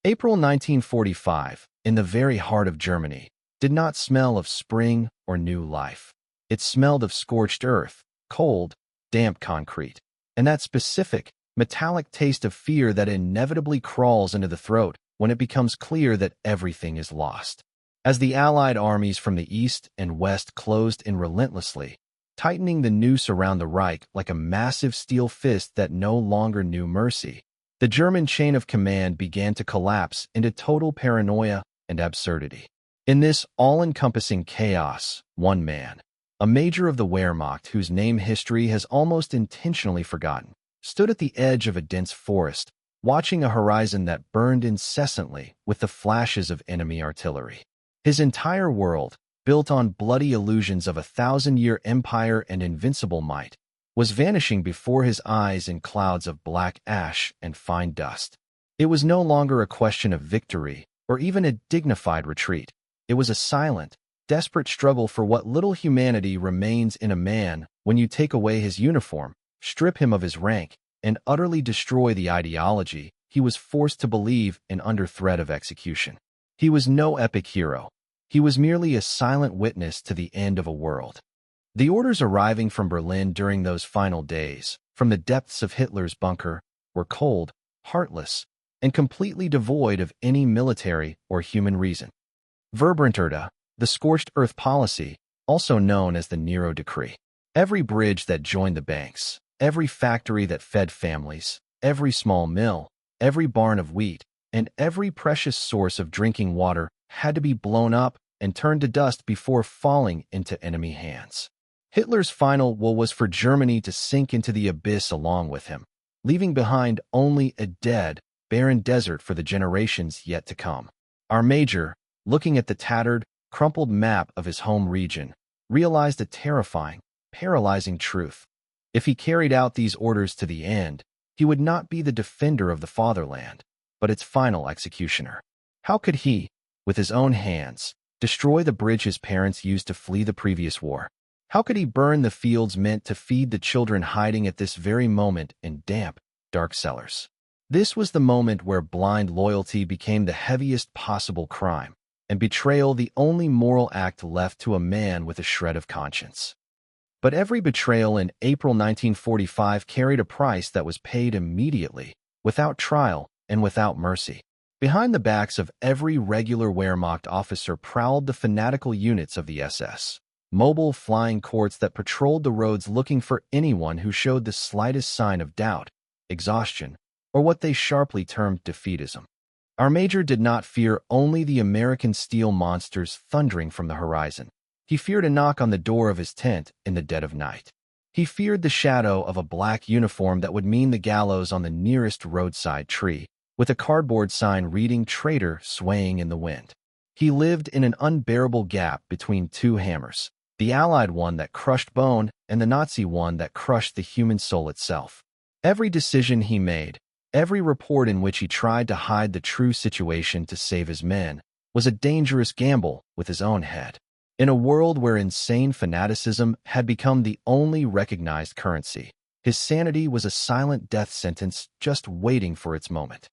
April 1945, in the very heart of Germany, did not smell of spring or new life. It smelled of scorched earth, cold, damp concrete, and that specific, metallic taste of fear that inevitably crawls into the throat when it becomes clear that everything is lost. As the Allied armies from the east and west closed in relentlessly, tightening the noose around the Reich like a massive steel fist that no longer knew mercy, the German chain of command began to collapse into total paranoia and absurdity. In this all-encompassing chaos, one man, a major of the Wehrmacht whose name history has almost intentionally forgotten, stood at the edge of a dense forest, watching a horizon that burned incessantly with the flashes of enemy artillery. His entire world, built on bloody illusions of a 1,000-year empire and invincible might, was vanishing before his eyes in clouds of black ash and fine dust. It was no longer a question of victory or even a dignified retreat. It was a silent, desperate struggle for what little humanity remains in a man when you take away his uniform, strip him of his rank, and utterly destroy the ideology he was forced to believe in under threat of execution. He was no epic hero. He was merely a silent witness to the end of a world. The orders arriving from Berlin during those final days, from the depths of Hitler's bunker, were cold, heartless, and completely devoid of any military or human reason. Verbranderte, the scorched earth policy, also known as the Nero Decree. Every bridge that joined the banks, every factory that fed families, every small mill, every barn of wheat, and every precious source of drinking water had to be blown up and turned to dust before falling into enemy hands. Hitler's final will was for Germany to sink into the abyss along with him, leaving behind only a dead, barren desert for the generations yet to come. Our major, looking at the tattered, crumpled map of his home region, realized a terrifying, paralyzing truth. If he carried out these orders to the end, he would not be the defender of the fatherland, but its final executioner. How could he, with his own hands, destroy the bridge his parents used to flee the previous war? How could he burn the fields meant to feed the children hiding at this very moment in damp, dark cellars? This was the moment where blind loyalty became the heaviest possible crime, and betrayal the only moral act left to a man with a shred of conscience. But every betrayal in April 1945 carried a price that was paid immediately, without trial and without mercy. Behind the backs of every regular Wehrmacht officer prowled the fanatical units of the SS, mobile flying courts that patrolled the roads looking for anyone who showed the slightest sign of doubt, exhaustion, or what they sharply termed defeatism. Our major did not fear only the American steel monsters thundering from the horizon. He feared a knock on the door of his tent in the dead of night. He feared the shadow of a black uniform that would mean the gallows on the nearest roadside tree, with a cardboard sign reading "Traitor" swaying in the wind. He lived in an unbearable gap between two hammers, the Allied one that crushed bone and the Nazi one that crushed the human soul itself. Every decision he made, every report in which he tried to hide the true situation to save his men, was a dangerous gamble with his own head. In a world where insane fanaticism had become the only recognized currency, his sanity was a silent death sentence just waiting for its moment.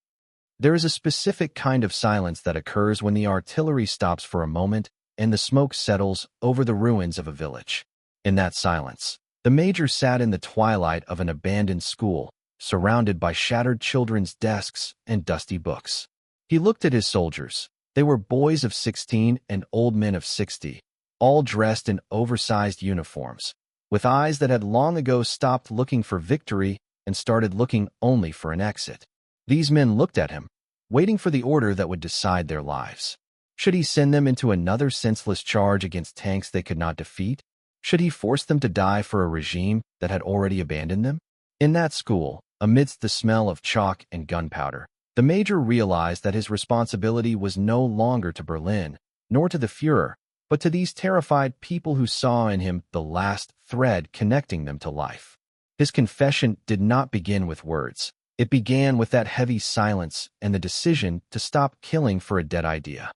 There is a specific kind of silence that occurs when the artillery stops for a moment and the smoke settles over the ruins of a village. In that silence, the major sat in the twilight of an abandoned school, surrounded by shattered children's desks and dusty books. He looked at his soldiers. They were boys of 16 and old men of 60, all dressed in oversized uniforms, with eyes that had long ago stopped looking for victory and started looking only for an exit. These men looked at him, waiting for the order that would decide their lives. Should he send them into another senseless charge against tanks they could not defeat? Should he force them to die for a regime that had already abandoned them? In that school, amidst the smell of chalk and gunpowder, the major realized that his responsibility was no longer to Berlin, nor to the Führer, but to these terrified people who saw in him the last thread connecting them to life. His confession did not begin with words. It began with that heavy silence and the decision to stop killing for a dead idea.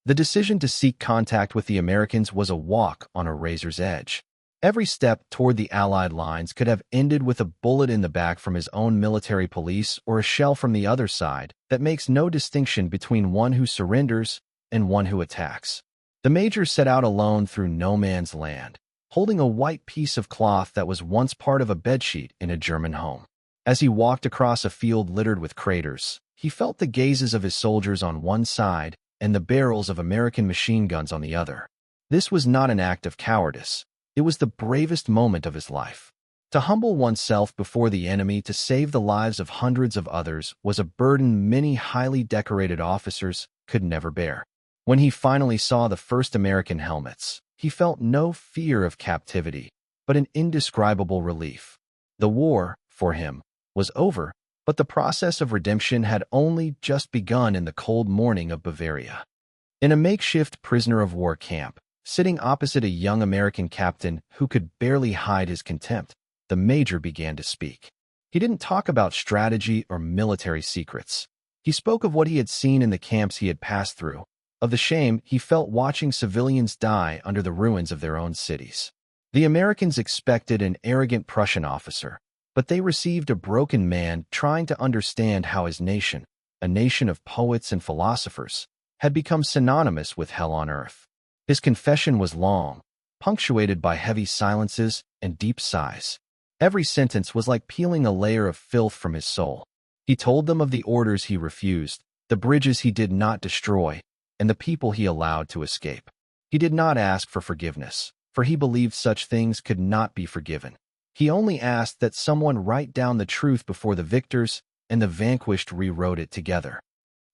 The decision to seek contact with the Americans was a walk on a razor's edge. Every step toward the Allied lines could have ended with a bullet in the back from his own military police or a shell from the other side that makes no distinction between one who surrenders and one who attacks. The major set out alone through no man's land, holding a white piece of cloth that was once part of a bedsheet in a German home. As he walked across a field littered with craters, he felt the gazes of his soldiers on one side and the barrels of American machine guns on the other. This was not an act of cowardice. It was the bravest moment of his life. To humble oneself before the enemy to save the lives of hundreds of others was a burden many highly decorated officers could never bear. When he finally saw the first American helmets, he felt no fear of captivity, but an indescribable relief. The war, for him, was over, but the process of redemption had only just begun in the cold morning of Bavaria. In a makeshift prisoner of war camp, sitting opposite a young American captain who could barely hide his contempt, the major began to speak. He didn't talk about strategy or military secrets. He spoke of what he had seen in the camps he had passed through, of the shame he felt watching civilians die under the ruins of their own cities. The Americans expected an arrogant Prussian officer, but they received a broken man trying to understand how his nation, a nation of poets and philosophers, had become synonymous with hell on earth. His confession was long, punctuated by heavy silences and deep sighs. Every sentence was like peeling a layer of filth from his soul. He told them of the orders he refused, the bridges he did not destroy, and the people he allowed to escape. He did not ask for forgiveness, for he believed such things could not be forgiven. He only asked that someone write down the truth before the victors and the vanquished rewrote it together.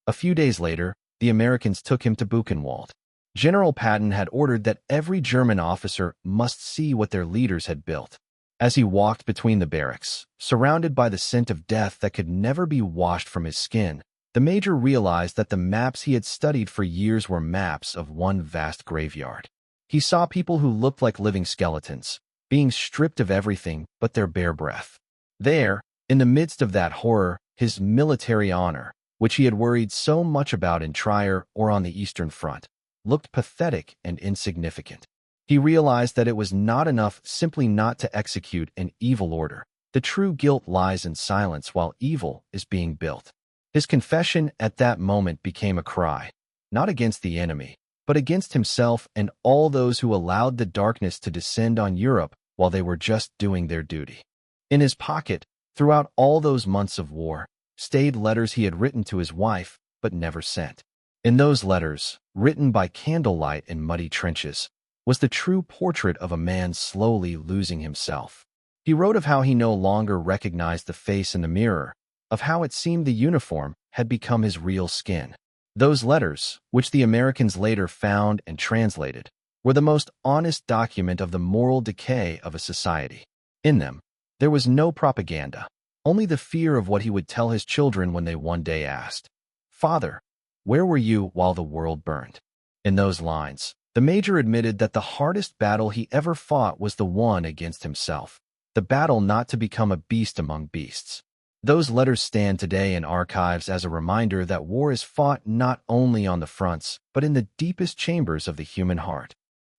A few days later, the Americans took him to Buchenwald. General Patton had ordered that every German officer must see what their leaders had built. As he walked between the barracks, surrounded by the scent of death that could never be washed from his skin, the major realized that the maps he had studied for years were maps of one vast graveyard. He saw people who looked like living skeletons, being stripped of everything but their bare breath. There, in the midst of that horror, his military honor, which he had worried so much about in Trier or on the Eastern Front, looked pathetic and insignificant. He realized that it was not enough simply not to execute an evil order. The true guilt lies in silence while evil is being built. His confession at that moment became a cry, not against the enemy, but against himself and all those who allowed the darkness to descend on Europe while they were just doing their duty. In his pocket, throughout all those months of war, stayed letters he had written to his wife but never sent. In those letters, written by candlelight in muddy trenches, was the true portrait of a man slowly losing himself. He wrote of how he no longer recognized the face in the mirror, of how it seemed the uniform had become his real skin. Those letters, which the Americans later found and translated, were the most honest document of the moral decay of a society. In them, there was no propaganda, only the fear of what he would tell his children when they one day asked, "Father, where were you while the world burned?" In those lines, the major admitted that the hardest battle he ever fought was the one against himself, the battle not to become a beast among beasts. Those letters stand today in archives as a reminder that war is fought not only on the fronts, but in the deepest chambers of the human heart.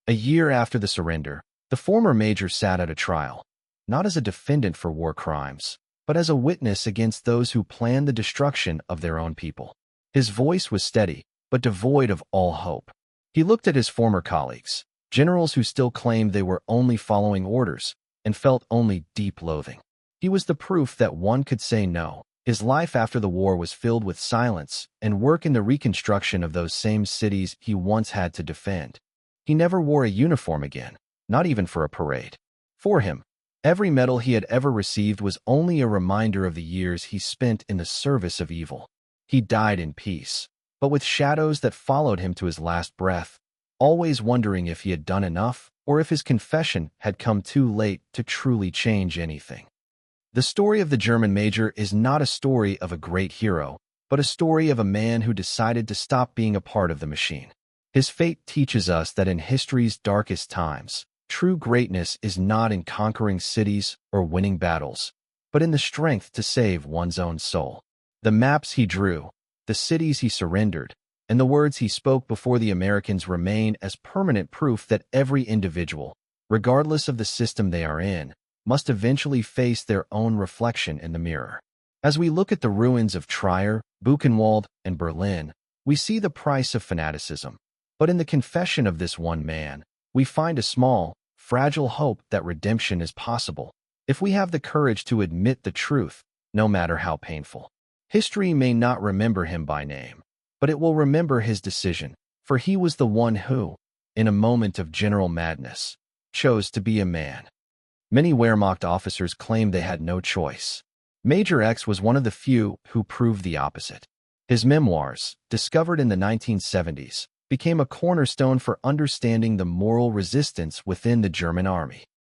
A year after the surrender, the former major sat at a trial, not as a defendant for war crimes, but as a witness against those who planned the destruction of their own people. His voice was steady, but devoid of all hope. He looked at his former colleagues, generals who still claimed they were only following orders, and felt only deep loathing. He was the proof that one could say no. His life after the war was filled with silence and work in the reconstruction of those same cities he once had to defend. He never wore a uniform again, not even for a parade. For him, every medal he had ever received was only a reminder of the years he spent in the service of evil. He died in peace, but with shadows that followed him to his last breath, always wondering if he had done enough or if his confession had come too late to truly change anything. The story of the German major is not a story of a great hero, but a story of a man who decided to stop being a part of the machine. His fate teaches us that in history's darkest times, true greatness is not in conquering cities or winning battles, but in the strength to save one's own soul. The maps he drew, the cities he surrendered, and the words he spoke before the Americans remain as permanent proof that every individual, regardless of the system they are in, must eventually face their own reflection in the mirror. As we look at the ruins of Trier, Buchenwald, and Berlin, we see the price of fanaticism. But in the confession of this one man, we find a small, fragile hope that redemption is possible, if we have the courage to admit the truth, no matter how painful. History may not remember him by name, but it will remember his decision, for he was the one who, in a moment of general madness, chose to be a man. Many Wehrmacht officers claimed they had no choice. Major X was one of the few who proved the opposite. His memoirs, discovered in the 1970s, became a cornerstone for understanding the moral resistance within the German army.